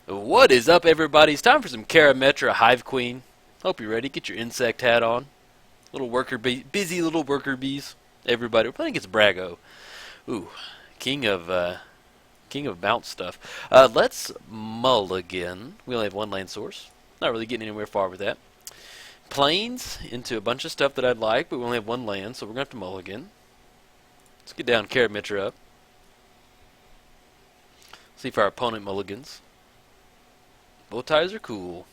What is up, everybody? It's time for some Karametra Hive Queen. Hope you're ready. Get your insect hat on. Little worker bee, busy little worker bees. Everybody, we're playing against Brago. Ooh, king of bounce stuff. Let's mulligan. We only have one land source. Not really getting anywhere far with that. Plains into a bunch of stuff that I'd like, but we only have one land, so we're gonna have to mulligan. Let's get down Karametra up. See if our opponent mulligans. Bow ties are cool.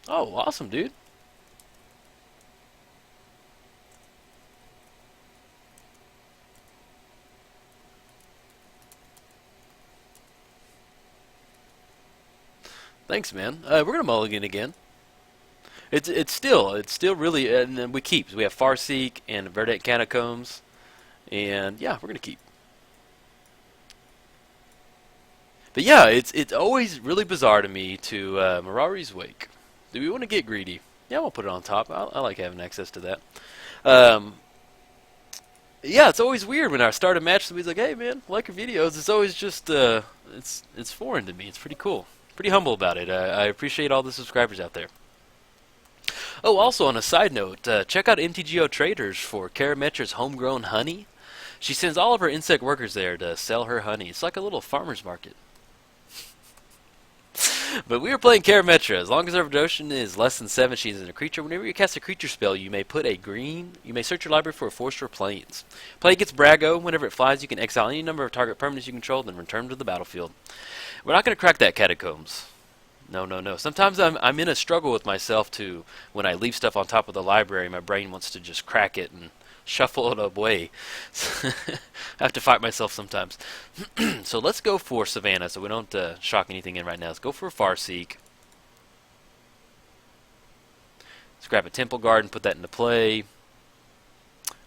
Oh, awesome, dude. Thanks, man. We're gonna mulligan again. It's still really, and then we keep. We have Farseek and Verdant Catacombs, and yeah, we're gonna keep. But yeah, it's always really bizarre to me to Mirari's Wake. Do we want to get greedy? Yeah, we'll put it on top. I like having access to that. Um, yeah, it's always weird when I start a match. Somebody's like, "Hey, man, I like your videos." It's always just it's foreign to me. It's pretty cool. Pretty humble about it. I appreciate all the subscribers out there. Oh, also on a side note, check out MTGOTraders for Karametra's homegrown honey. She sends all of her insect workers there to sell her honey. It's like a little farmer's market. But we are playing Karametra. As long as our devotion is less than 7, she is in a creature. Whenever you cast a creature spell, you may put a green. You may search your library for a forest or plains. Play gets Brago. Whenever it flies, you can exile any number of target permanents you control, then return to the battlefield. We're not going to crack that Catacombs. No, no, no. Sometimes I'm in a struggle with myself to when I leave stuff on top of the library, my brain wants to just crack it and shuffle it away. I have to fight myself sometimes. So let's go for Savannah so we don't shock anything in right now. Let's go for Farseek. Let's grab a Temple Guard and put that into play.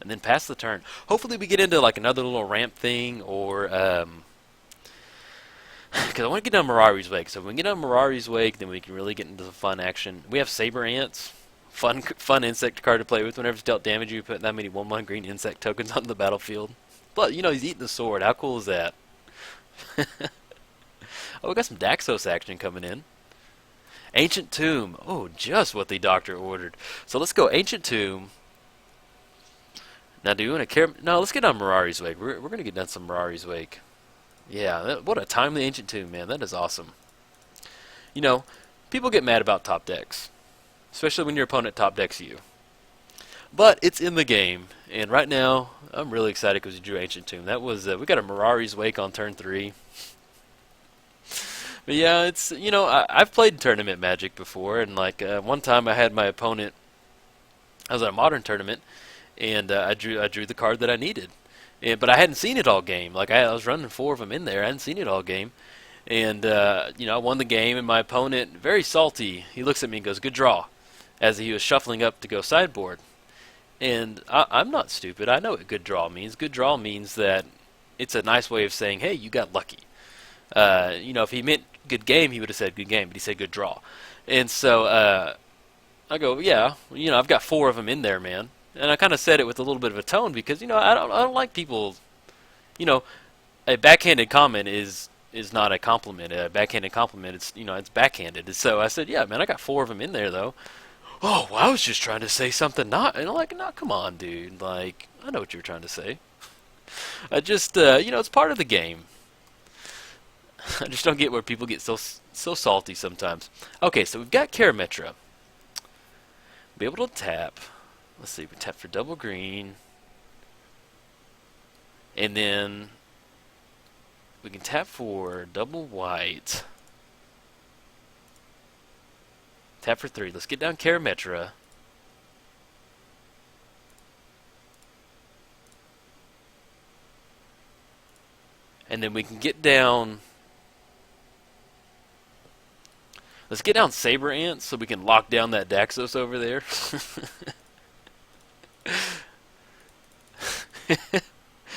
And then pass the turn. Hopefully we get into like another little ramp thing or because I want to get down Mirari's Wake. So if we can get down Mirari's Wake, then we can really get into the fun action. We have Saber Ants. Fun insect card to play with. Whenever it's dealt damage, you put that many 1/1 green insect tokens on the battlefield. But, you know, he's eating the sword. How cool is that? Oh, we got some Daxos action coming in. Ancient Tomb. Oh, just what the doctor ordered. So let's go Ancient Tomb. Now, do you want to care? No, let's get on Mirari's Wake. We're going to get down some Mirari's Wake. Yeah, what a timely Ancient Tomb, man. That is awesome. You know, people get mad about top decks. Especially when your opponent top decks you. But it's in the game, and right now I'm really excited because we drew Ancient Tomb. That was we got a Mirari's Wake on turn 3. But yeah, it's I've played tournament Magic before, and like one time I had my opponent. I was at a modern tournament, and I drew the card that I needed, but I hadn't seen it all game. Like I was running 4 of them in there, I hadn't seen it all game. And I won the game, and my opponent, very salty, he looks at me and goes, "Good draw," as he was shuffling up to go sideboard. And I'm not stupid. I know what good draw means. Good draw means that it's a nice way of saying, "Hey, you got lucky." If he meant good game, he would have said good game, but he said good draw. And so I go, "Yeah, I've got 4 of them in there, man." And I kind of said it with a little bit of a tone because I don't like people. A backhanded comment is not a compliment. A backhanded compliment, it's backhanded. So I said, "Yeah, man, I got 4 of them in there, though." "Oh, well, I was just trying to say something not." And I'm like, "No, come on, dude. Like, I know what you were trying to say. I just, it's part of the game." I just don't get where people get so salty sometimes. Okay, so we've got Karametra. Be able to tap. Let's see, we tap for double green. And then we can tap for double white. Tap for 3. Let's get down Karametra. And then we can get down... Let's get down Saber Ants so we can lock down that Daxos over there.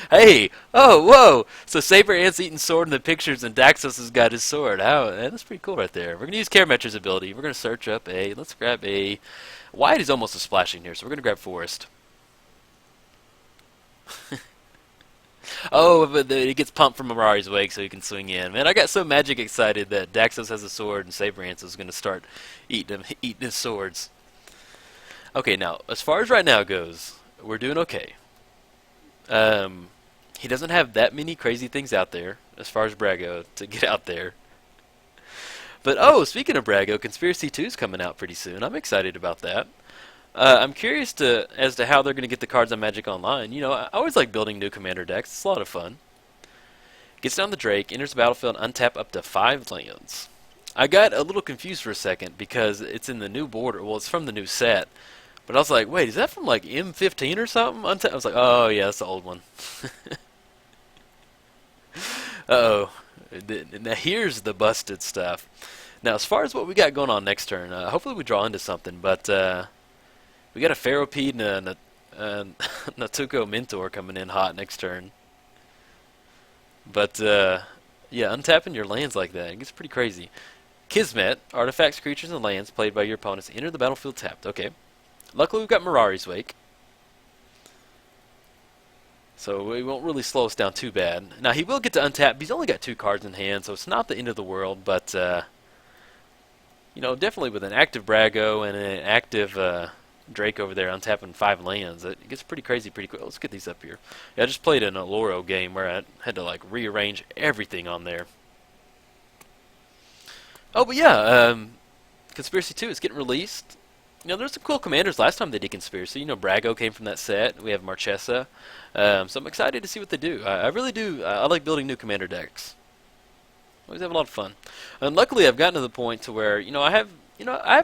Hey! Oh, whoa! So Saber Ant's eating sword in the pictures and Daxos has got his sword. That's pretty cool right there. We're going to use Karametra's ability. We're going to search up a... Let's grab a... White is almost a splashing here, so we're going to grab Forest. Oh, but it gets pumped from Mirari's Wake so he can swing in. Man, I got so magic excited that Daxos has a sword and Sabrance is going to start eating his swords. Okay, now, as far as right now goes, we're doing okay. Um, he doesn't have that many crazy things out there as far as Brago to get out there. But oh, speaking of Brago, Conspiracy 2 is coming out pretty soon. I'm excited about that. I'm curious as to how they're going to get the cards on Magic Online. You know, I always like building new commander decks. It's a lot of fun. Gets down the Drake, enters the battlefield, untap up to 5 lands. I got a little confused for a second because it's in the new border. Well, it's from the new set. But I was like, wait, is that from like M15 or something? I was like, oh yeah, that's the old one. Uh-oh. Now here's the busted stuff. Now, as far as what we got going on next turn, hopefully we draw into something, but we got a Pharopede and a Natuko Mentor coming in hot next turn. But, yeah, untapping your lands like that, it gets pretty crazy. Kismet, artifacts, creatures, and lands played by your opponents enter the battlefield tapped. Okay. Luckily, we've got Mirari's Wake. So it won't really slow us down too bad. Now, he will get to untap. He's only got 2 cards in hand, so it's not the end of the world, but, you know, definitely with an active Brago and an active Drake over there untapping 5 lands, it gets pretty crazy pretty quick. Let's get these up here. Yeah, I just played an Aloro game where I had to, like, rearrange everything on there. Oh, but yeah, Conspiracy 2 is getting released. You know, there's some cool commanders last time they did Conspiracy. You know, Brago came from that set. We have Marchesa. So I'm excited to see what they do. I really do. I like building new commander decks. Always have a lot of fun. And luckily, I've gotten to the point to where, you know, I have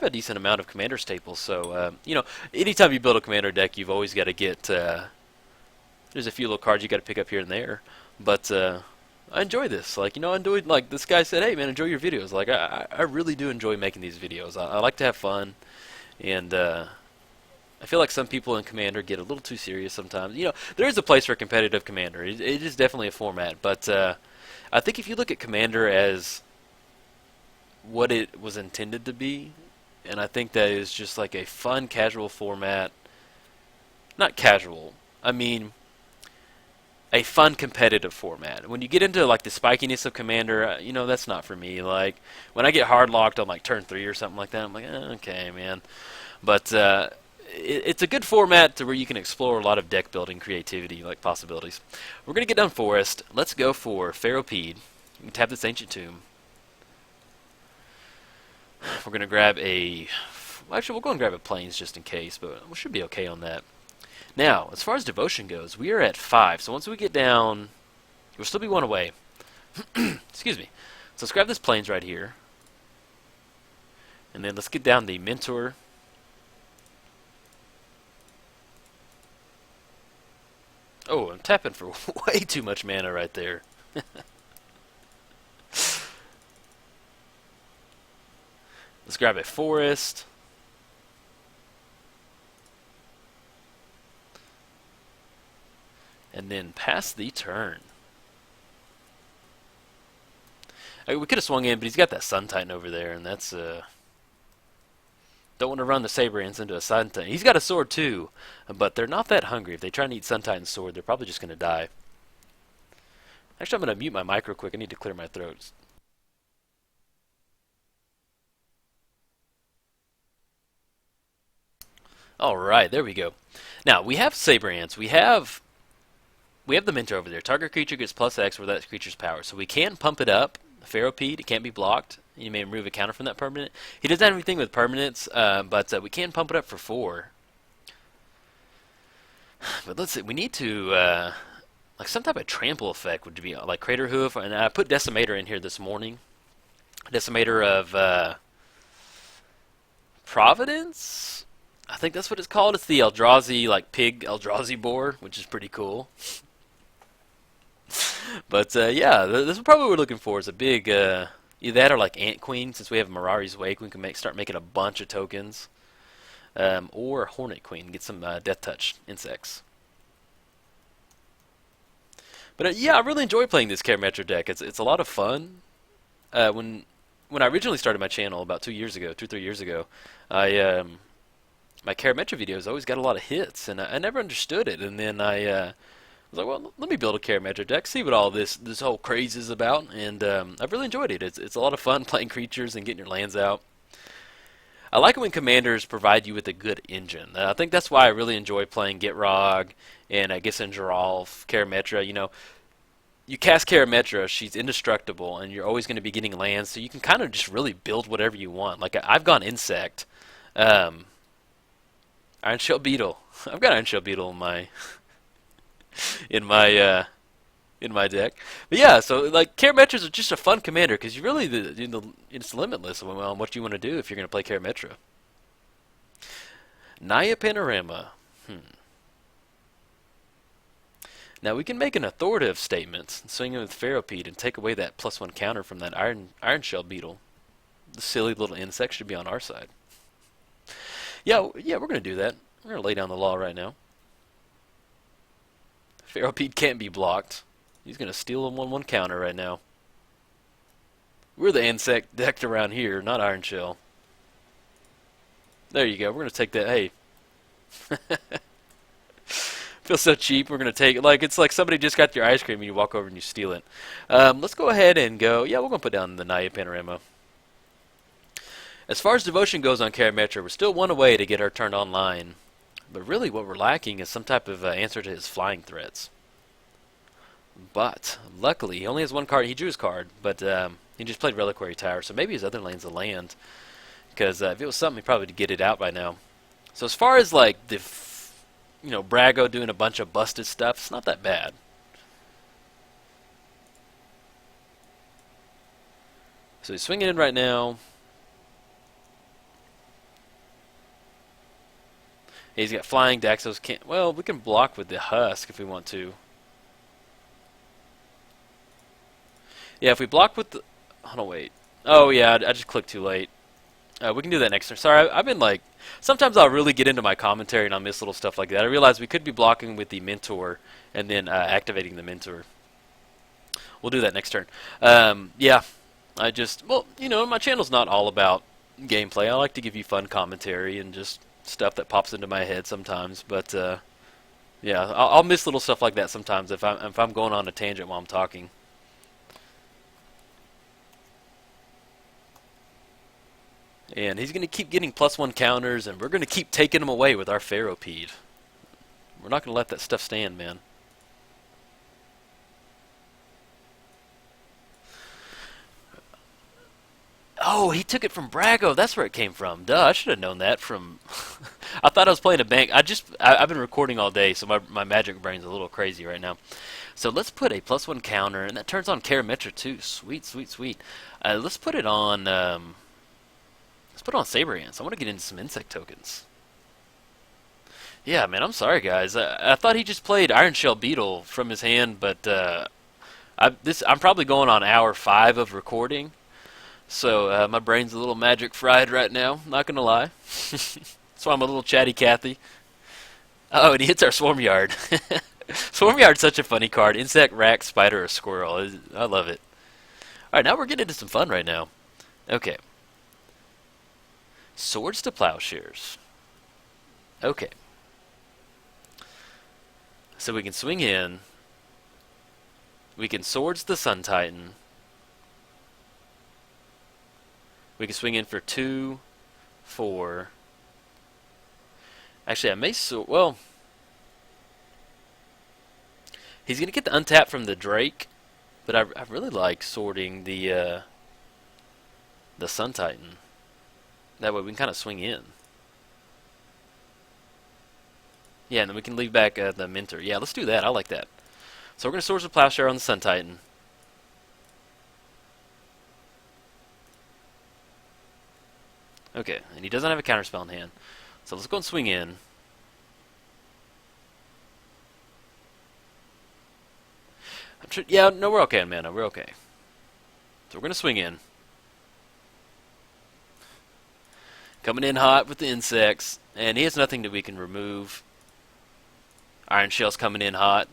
a decent amount of commander staples. So, you know, anytime you build a commander deck, you've always got to get, there's a few little cards you got to pick up here and there. But, I enjoy this. Like, you know, I enjoyed, like, this guy said, hey, man, enjoy your videos. Like, I really do enjoy making these videos. I like to have fun. And I feel like some people in Commander get a little too serious sometimes. You know, there is a place for competitive Commander. It is definitely a format. But I think if you look at Commander as what it was intended to be, and I think that is just like a fun, casual format. Not casual. I mean, a fun, competitive format. When you get into like the spikiness of Commander, you know, that's not for me. Like, when I get hard locked on like turn 3 or something like that, I'm like, okay, man. But it's a good format to where you can explore a lot of deck building creativity, like possibilities. We're going to get down Forest. Let's go for Pharopede. We can tap this Ancient Tomb. We're going to grab a... Actually, we'll go and grab a Plains just in case, but we should be okay on that. Now, as far as Devotion goes, we are at 5. So once we get down, we'll still be 1 away. Excuse me. So let's grab this Plains right here. And then let's get down the Mentor. Oh, I'm tapping for way too much mana right there. Let's grab a Forest. And then pass the turn. I mean, we could have swung in, but he's got that Sun Titan over there, and that's don't want to run the Sabrance into a Sun Titan. He's got a sword too, but they're not that hungry. If they try and eat Sun Titan's sword, they're probably just going to die. Actually, I'm going to mute my mic real quick. I need to clear my throat. All right, there we go. Now we have Sabrance. We have the Mentor over there. Target creature gets +X for that creature's power. So we can pump it up. Pharopede, it can't be blocked. You may remove a counter from that permanent. He doesn't have anything with permanents, but we can pump it up for 4. But let's see. We need to, like some type of trample effect would be like Crater Hoof. And I put Decimator in here this morning. Decimator of Providence? I think that's what it's called. It's the Eldrazi, like pig Eldrazi boar, which is pretty cool. But yeah, this is probably what we're looking for. Is a big either that or like Ant Queen. Since we have Mirari's Wake, we can start making a bunch of tokens. Or Hornet Queen, get some Death Touch insects. But yeah, I really enjoy playing this Karametra deck. It's a lot of fun. When I originally started my channel about 2 years ago, 2-3 years ago, my Karametra videos always got a lot of hits, and I never understood it. And then I was like, well, let me build a Karametra deck, see what all this whole craze is about, and I've really enjoyed it. It's a lot of fun playing creatures and getting your lands out. I like it when commanders provide you with a good engine. I think that's why I really enjoy playing Gitrog and I guess in Geralf, Karametra. You cast Karametra, she's indestructible, and you're always going to be getting lands, so you can kind of just really build whatever you want. Like I've gone Insect, um, Iron Shell Beetle. I've got Iron Shell Beetle in my in my deck. But yeah, so like Karametras are just a fun commander because you really it's limitless on what you want to do if you're going to play Karametra. Naya Panorama. Now we can make an authoritative statement, swing in with Ferropede, and take away that +1 counter from that Iron Shell Beetle. The silly little insect should be on our side. Yeah, we're going to do that. We're going to lay down the law right now. Ferropede can't be blocked. He's going to steal a 1/1 counter right now. We're the insect decked around here, not Iron Shell. There you go. We're going to take that. Hey. Feels so cheap. We're going to take it. Like, it's like somebody just got your ice cream and you walk over and you steal it. Let's go ahead and go. Yeah, we're going to put down the Naya Panorama. As far as devotion goes on Karametra, we're still one away to get our turn online. But really what we're lacking is some type of answer to his flying threats. But luckily, he only has one card. He drew his card, but he just played Reliquary Tower, so maybe his other lane's a land. Because if it was something, he'd probably get it out by now. So as far as like the, Brago doing a bunch of busted stuff, it's not that bad. So he's swinging in right now. He's got flying. Daxos can't. Well, we can block with the Husk if we want to. Yeah, if we block with the... Hold on, wait. Oh, yeah, I just clicked too late. We can do that next turn. Sorry, I've been like... Sometimes I'll really get into my commentary and I'll miss little stuff like that. I realize we could be blocking with the Mentor and then activating the Mentor. We'll do that next turn. Yeah, I just... Well, my channel's not all about gameplay. I like to give you fun commentary and just stuff that pops into my head sometimes. But, yeah, I'll miss little stuff like that sometimes if I'm going on a tangent while I'm talking. And he's going to keep getting +1 counters, and we're going to keep taking them away with our Ferropede. We're not going to let that stuff stand, man. Oh, he took it from Brago. That's where it came from. Duh, I should have known that from... I thought I was playing a bank. I've been recording all day, so my magic brain's a little crazy right now. So let's put a +1 counter, and that turns on Karametra too. Sweet, sweet, sweet. Let's put it on... Let's put on Saber Ants. I want to get into some insect tokens. Yeah, man, I'm sorry, guys. I thought he just played Iron Shell Beetle from his hand, but I'm probably going on hour 5 of recording, so my brain's a little magic fried right now. Not gonna lie. That's why I'm a little chatty Cathy. Oh, and he hits our Swarmyard. Swarmyard's such a funny card. Insect, rat, spider, or squirrel. I love it. All right, now we're getting into some fun right now. Okay. Swords to Plowshares. Okay. So we can swing in. We can Swords the Sun Titan. We can swing in for 2, 4. Actually, I may well. He's gonna get the untap from the Drake, but I really like sorting the Sun Titan. That way we can kind of swing in. Yeah, and then we can leave back the Mentor. Yeah, let's do that. I like that. So we're going to Swords of Plowshare on the Sun Titan. Okay, and he doesn't have a counterspell in hand. So let's go and swing in. Yeah, no, we're okay, man. No, we're okay. So we're going to swing in. Coming in hot with the insects, and he has nothing that we can remove. Iron Shell's coming in hot.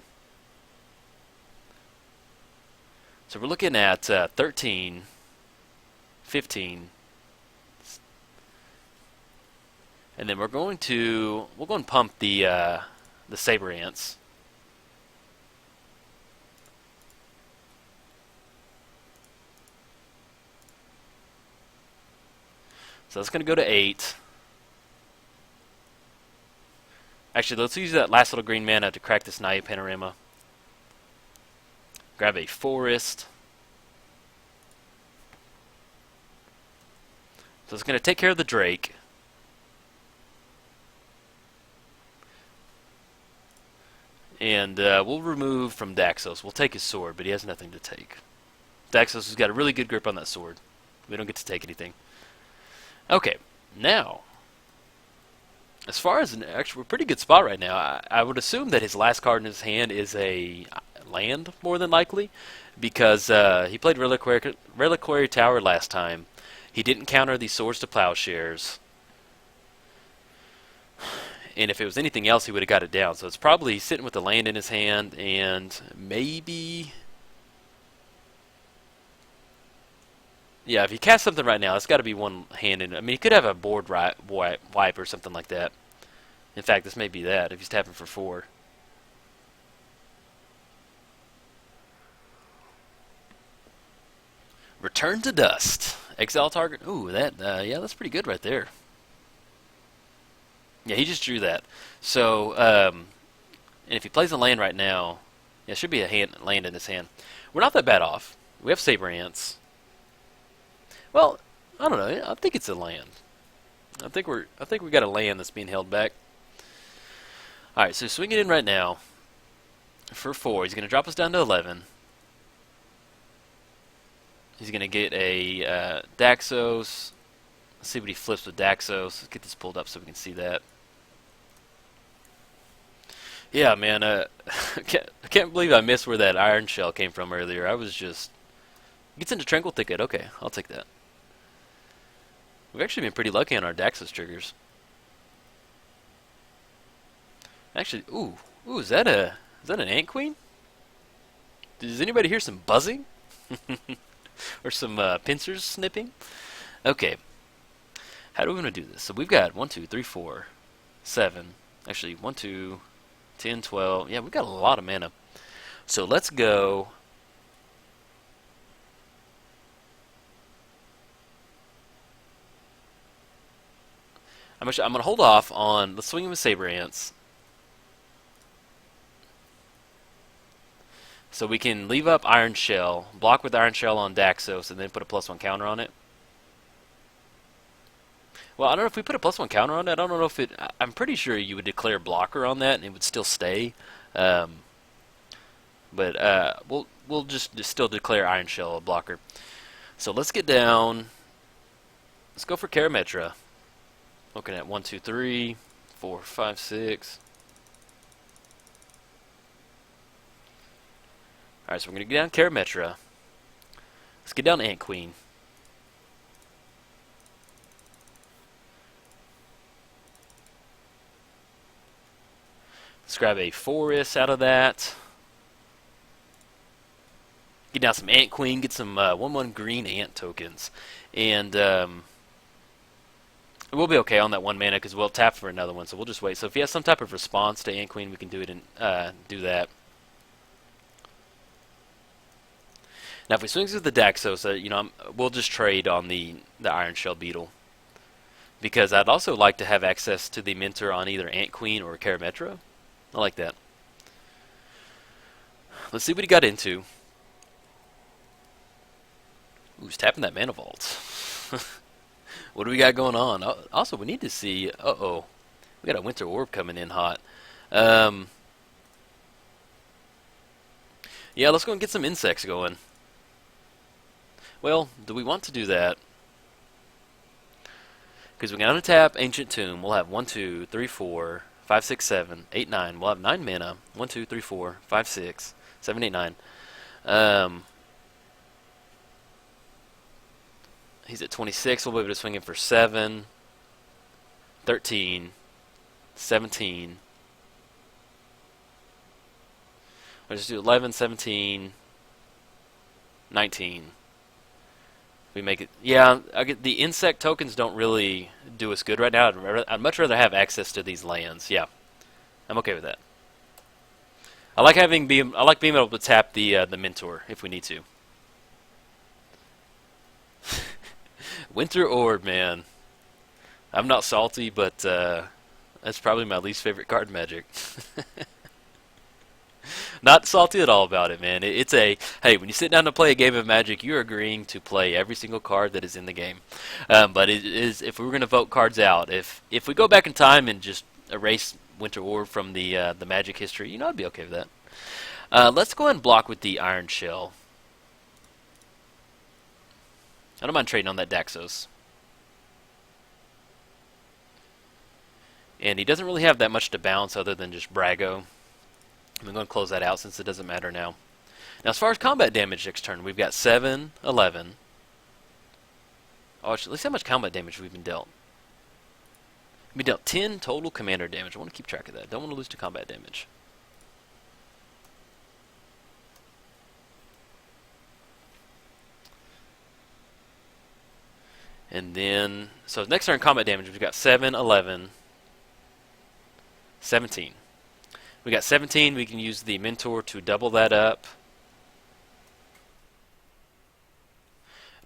So we're looking at 13, 15, and then we'll go and pump the Saber Ants. So that's going to go to 8. Actually, let's use that last little green mana to crack this Naive Panorama. Grab a Forest. So it's going to take care of the Drake. And we'll remove from Daxos. We'll take his sword, but he has nothing to take. Daxos has got a really good grip on that sword. We don't get to take anything. Okay, now, as far as actually, we're a pretty good spot right now. I would assume that his last card in his hand is a land, more than likely, because he played Reliquary Tower last time. He didn't counter the Swords to Plowshares. And if it was anything else, he would have got it down. So it's probably sitting with the land in his hand, and maybe... Yeah, if he casts something right now, it's got to be one-handed. I mean, he could have a board wipe or something like that. In fact, this may be that, if he's tapping for 4. Return to Dust. Exile target. Ooh, yeah, that's pretty good right there. Yeah, he just drew that. So, and if he plays a land right now, yeah, it should be a land in his hand. We're not that bad off. We have Saber Ants. Well, I don't know. I think it's a land. I think we got a land that's being held back. All right, so swing it in right now for 4. He's going to drop us down to 11. He's going to get a Daxos. Let's see what he flips with Daxos. Let's get this pulled up so we can see that. Yeah, man, I can't believe I missed where that Iron Shell came from earlier. I was just... Gets into Tranquil Thicket. Okay, I'll take that. We've actually been pretty lucky on our Daxos triggers. Actually, ooh, is that an Ant Queen? Does anybody hear some buzzing? Or some pincers snipping? Okay. How do we want to do this? So we've got 1, 2, 3, 4, 7. Actually, 1, 2, 10, 12. Yeah, we've got a lot of mana. So let's go. I'm going to hold off on. Let's swing him with Saber Ants. So we can leave up Iron Shell, block with Iron Shell on Daxos, and then put a +1 counter on it. Well, I don't know if we put a +1 counter on it. I don't know if it... I'm pretty sure you would declare blocker on that, and it would still stay. But we'll just still declare Iron Shell a blocker. So let's get down. Let's go for Karametra. Looking at 1, 2, 3, 4, 5, 6. Alright, so we're going to get down Karametra. Let's get down Ant Queen. Let's grab a Forest out of that. Get down some Ant Queen, get some 1/1 green ant tokens. And we'll be okay on that 1 mana because we'll tap for another one, so we'll just wait. So if he has some type of response to Ant Queen, we can do it and do that. Now, if we swings with the Daxos, we'll just trade on the Iron Shell Beetle. Because I'd also like to have access to the Mentor on either Ant Queen or Karametra. I like that. Let's see what he got into. Ooh, he's tapping that Mana Vault. What do we got going on? Also, we need to see... Uh-oh. We got a Winter Orb coming in hot. Yeah, let's go and get some insects going. Well, do we want to do that? Because we're going to tap Ancient Tomb. We'll have 1, 2, 3, 4, 5, 6, 7, 8, 9. We'll have 9 mana. 1, 2, 3, 4, 5, 6, 7, 8, 9. He's at 26. We'll be able to swing him for 7, 13, 17. We'll just do 11, 17, 19. We make it. Yeah, the insect tokens don't really do us good right now. I'd much rather have access to these lands. Yeah, I'm okay with that. I like being able to tap the Mentor if we need to. Winter Orb, man. I'm not salty, but that's probably my least favorite card in Magic. Not salty at all about it, man. It's a hey, when you sit down to play a game of Magic, you're agreeing to play every single card that is in the game. But it is if we were going to vote cards out, if we go back in time and just erase Winter Orb from the Magic history, I'd be okay with that. Let's go ahead and block with the Iron Shell. I don't mind trading on that Daxos. And he doesn't really have that much to bounce other than just Brago. I'm going to close that out since it doesn't matter now. Now, as far as combat damage next turn, we've got 7, 11. Oh, actually, let's see how much combat damage we've been dealt. We've been dealt 10 total commander damage. I want to keep track of that. Don't want to lose to combat damage. And then, so next turn combat damage, we've got 7, 11, 17. We got 17. We can use the Mentor to double that up.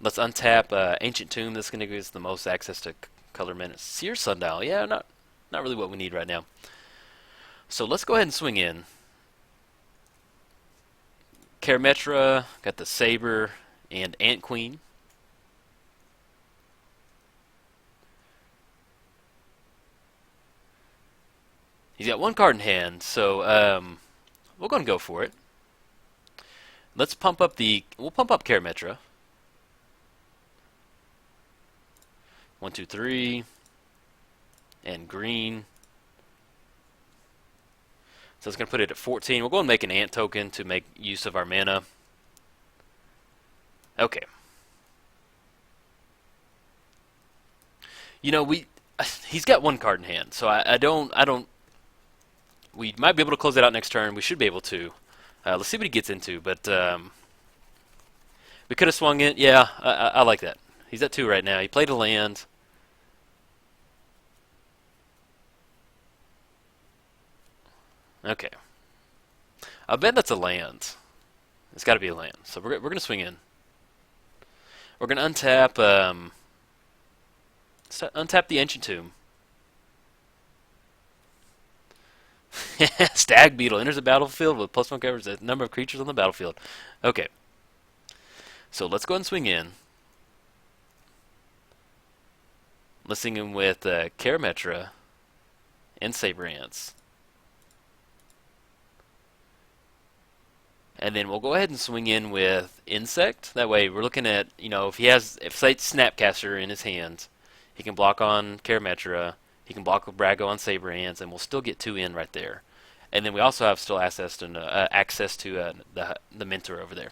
Let's untap Ancient Tomb. That's going to give us the most access to color minutes. Seer Sundial. Yeah, not really what we need right now. So let's go ahead and swing in. Karametra, got the Saber, and Ant Queen. He's got one card in hand, so we're going to go for it. Let's pump up we'll pump up Karametra. 1, 2, 3, and green. So it's going to put it at 14. We'll go and make an ant token to make use of our mana. Okay. He's got one card in hand, so I don't. We might be able to close it out next turn. We should be able to. Let's see what he gets into. But we could have swung it. Yeah, I like that. He's at 2 right now. He played a land. Okay. I bet that's a land. It's got to be a land. So we're going to swing in. We're going to untap. Untap the Ancient Tomb. Stag Beetle enters the battlefield with +1 coverage the number of creatures on the battlefield. Okay. So let's go ahead and swing in. Let's swing in with Karametra and Saber Ants. And then we'll go ahead and swing in with Insect. That way we're looking at, if say Snapcaster in his hand, he can block on Karametra. He can block with Brago on Saber Ants, and we'll still get 2 in right there. And then we also have still access to the Mentor over there.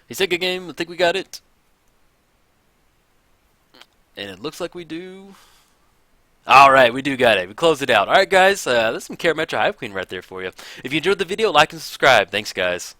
He said good game. I think we got it. And it looks like we do. Alright, we do got it. We closed it out. Alright, guys, that's some Karametra Hive Queen right there for you. If you enjoyed the video, like and subscribe. Thanks, guys.